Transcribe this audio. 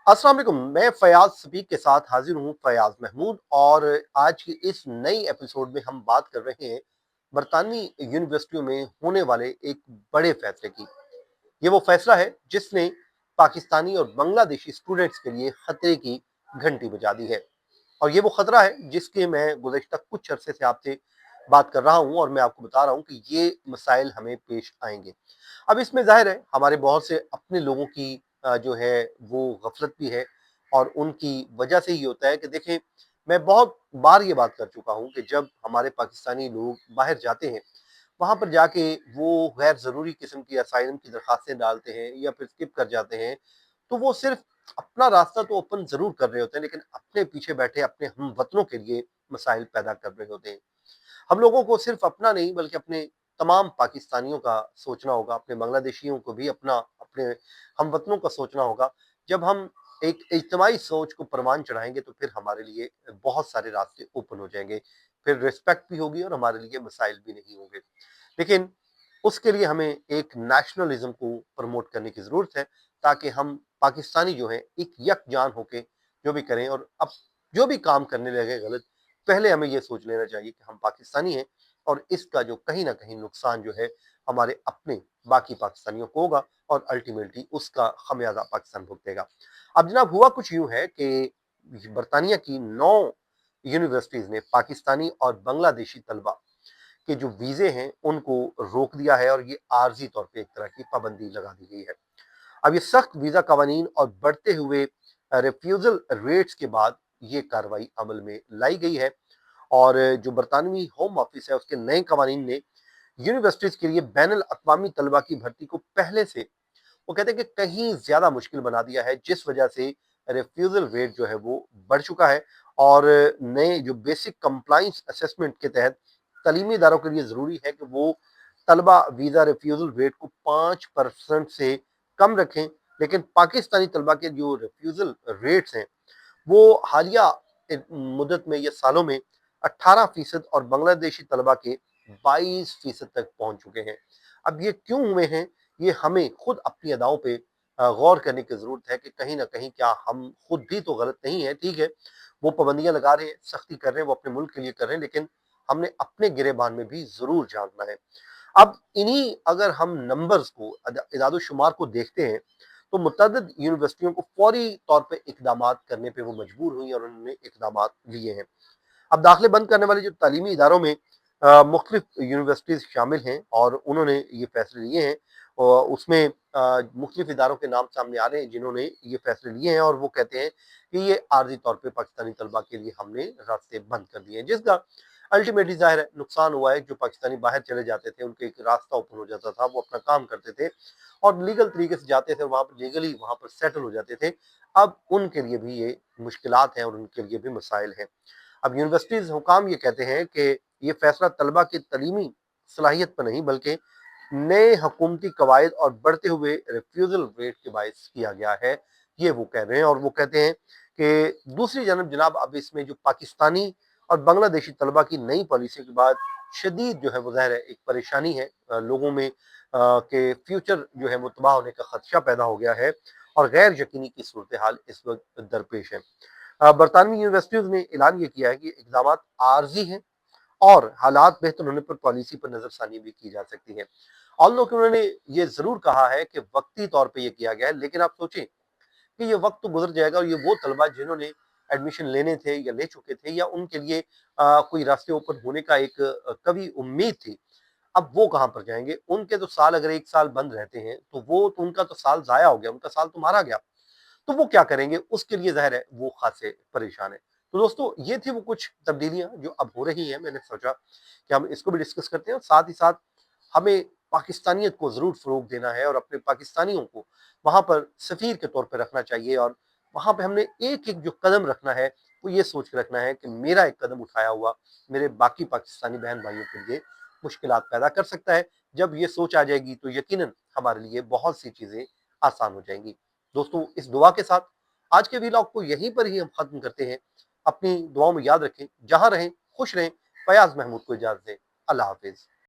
अस्सलाम वालेकुम। मैं फयाज सफीक के साथ हाजिर हूँ, फयाज महमूद। और आज की इस नई एपिसोड में हम बात कर रहे हैं बरतानवी यूनिवर्सिटियों में होने वाले एक बड़े फैसले की। ये वो फैसला है जिसने पाकिस्तानी और बांग्लादेशी स्टूडेंट्स के लिए खतरे की घंटी बजा दी है। और ये वो खतरा है जिसके मैं गुज़श्ता कुछ अरसे से आपसे बात कर रहा हूँ और मैं आपको बता रहा हूँ कि ये मसाइल हमें पेश आएंगे। अब इसमें ज़ाहिर है हमारे बहुत से अपने लोगों की जो है वो गफलत भी है। और उनकी वजह से ये होता है कि देखें, मैं बहुत बार ये बात कर चुका हूँ कि जब हमारे पाकिस्तानी लोग बाहर जाते हैं, वहाँ पर जाके वो गैर ज़रूरी किस्म की असाइलम की दरख्वास्तें डालते हैं या फिर स्किप कर जाते हैं, तो वो सिर्फ अपना रास्ता तो ओपन ज़रूर कर रहे होते हैं, लेकिन अपने पीछे बैठे अपने हम वतनों के लिए मसाइल पैदा कर रहे होते हैं। हम लोगों को सिर्फ अपना नहीं बल्कि अपने तमाम पाकिस्तानियों का सोचना होगा, अपने बांग्लादेशियों को भी अपना, अपने हम वतनों का सोचना होगा। जब हम एक इज्तिमाई सोच को परवान चढ़ाएंगे तो फिर हमारे लिए बहुत सारे रास्ते ओपन हो जाएंगे, फिर रिस्पेक्ट भी होगी और हमारे लिए मसाइल भी नहीं होंगे। लेकिन उसके लिए हमें एक नेशनलिज्म को प्रमोट करने की ज़रूरत है, ताकि हम पाकिस्तानी जो है एक यकजान होके जो भी करें। और अब जो भी काम करने लगे गलत, पहले हमें ये सोच लेना चाहिए कि हम पाकिस्तानी हैं और इसका जो कहीं ना कहीं नुकसान जो है हमारे अपने बाकी पाकिस्तानियों को होगा और अल्टीमेटली उसका खमियाजा पाकिस्तान भुगतेगा। अब जनाब, हुआ कुछ यूं है कि बरतानिया की 9 यूनिवर्सिटीज ने पाकिस्तानी और बांग्लादेशी तलबा के जो वीजे हैं उनको रोक दिया है और ये आर्जी तौर पे एक तरह की पाबंदी लगा दी गई है। अब ये सख्त वीजा कवानीन और बढ़ते हुए रिफ्यूजल रेट्स के बाद ये कार्रवाई अमल में लाई गई है। और जो बरतानवी होम ऑफिस है उसके नए कवानीन ने यूनिवर्सिटीज के लिए बैन अल-अक़वामी तलबा की भर्ती को पहले से, वो कहते हैं कि कहीं ज्यादा मुश्किल बना दिया है, जिस वजह से रिफ्यूजल रेट जो है वो बढ़ चुका है। और नए जो बेसिक कंप्लाइंस असेसमेंट के तहत तालीमी इदारों के लिए जरूरी है कि वो तलबा वीजा रिफ्यूजल रेट को 5% से कम रखें। लेकिन पाकिस्तानी तलबा के जो रिफ्यूजल रेट्स हैं वो हालिया मुद्दत में या सालों में 18% और बांग्लादेशी तलबा के 22% तक पहुंच चुके हैं। अब ये क्यों हुए हैं, ये हमें खुद अपनी अदाओं पे गौर करने की जरूरत है कि कहीं ना कहीं क्या हम खुद भी तो गलत नहीं है। ठीक है, वो पाबंदियां लगा रहे हैं, सख्ती कर रहे हैं, वो अपने मुल्क के लिए कर रहे हैं, लेकिन हमने अपने गिरेबान में भी जरूर झांकना है। अब इन्हीं अगर हम नंबर्स को, इदाद-ओ-शुमार को देखते हैं, तो मुतअद्दिद यूनिवर्सिटियों को फौरी तौर पे इकदामात करने पे वो मजबूर हुई और उन्होंने इकदामात लिए हैं। अब दाखिले बंद करने वाले जो तालीमी इदारों में मुख्तलिफ यूनिवर्सिटीज़ शामिल हैं और उन्होंने ये फैसले लिए हैं। और उसमें मुख्तलिफ इदारों के नाम सामने आ रहे हैं जिन्होंने ये फैसले लिए हैं और वो कहते हैं कि ये आर्जी तौर पे पाकिस्तानी तलबा के लिए हमने रास्ते बंद कर दिए हैं, जिसका अल्टीमेटली ज़ाहिर है नुकसान हुआ है। जो पाकिस्तानी बाहर चले जाते थे उनको एक रास्ता ओपन हो जाता था, वो अपना काम करते थे और लीगल तरीके से जाते थे, वहाँ पर लीगली वहाँ पर सेटल हो जाते थे। अब उनके लिए भी ये मुश्किलात हैं और उनके लिए भी मसाइल हैं। अब यूनिवर्सिटीज़ हुकाम ये कहते हैं कि ये फैसला तलबा की तलीमी सलाहियत पर नहीं बल्कि नए हुकूमती कवायद और बढ़ते हुए रिफ्यूजल रेट के बायस किया गया है, ये वो कह रहे हैं। और वो कहते हैं कि दूसरी जानब जनाब, अब इसमें जो पाकिस्तानी और बांग्लादेशी तलबा की नई पॉलिसी के बाद शदीद जो है वो ज़ाहिर है एक परेशानी है लोगों में, कि फ्यूचर जो है वो तबाह होने का खदशा पैदा हो गया है और गैर यकीनी की सूरत हाल इस वक्त दरपेश है। बरतानवी यूनिवर्सिटीज ने ऐलान ये किया है कि इकदाम आर्जी हैं और हालात बेहतर होने पर पॉलिसी पर नजरसानी भी की जा सकती है। ऑल्दो कि उन्होंने ये जरूर कहा है कि वक्ती तौर पे ये किया गया है, लेकिन आप सोचें कि ये वक्त तो गुजर जाएगा और ये वो तलबा जिन्होंने एडमिशन लेने थे या ले चुके थे या उनके लिए कोई रास्ते ओपन होने का एक कभी उम्मीद थी, अब वो कहाँ पर जाएंगे? उनके तो साल अगर 1 साल बंद रहते हैं तो वो तो उनका तो साल जाया हो गया, उनका साल तो मारा गया। तो वो क्या करेंगे? उसके लिए ज़ाहिर है वो खासे परेशान हैं। तो दोस्तों, ये थी वो कुछ तब्दीलियाँ जो अब हो रही हैं। मैंने सोचा कि हम इसको भी डिस्कस करते हैं और साथ ही साथ हमें पाकिस्तानियत को ज़रूर फ़रोग़ देना है और अपने पाकिस्तानियों को वहाँ पर सफ़ीर के तौर पे रखना चाहिए। और वहाँ पे हमने एक-एक जो कदम रखना है, वो ये सोच के रखना है कि मेरा एक कदम उठाया हुआ मेरे बाकी पाकिस्तानी बहन-भाइयों के लिए मुश्किलात पैदा कर सकता है। जब ये सोच आ जाएगी तो यकीनन हमारे लिए बहुत सी चीज़ें आसान हो जाएँगी। दोस्तों, इस दुआ के साथ आज के व्लॉग को यहीं पर ही हम खत्म करते हैं। अपनी दुआओं में याद रखें, जहां रहें खुश रहें। फयाज महमूद को इजाजत दें। अल्लाह हाफिज।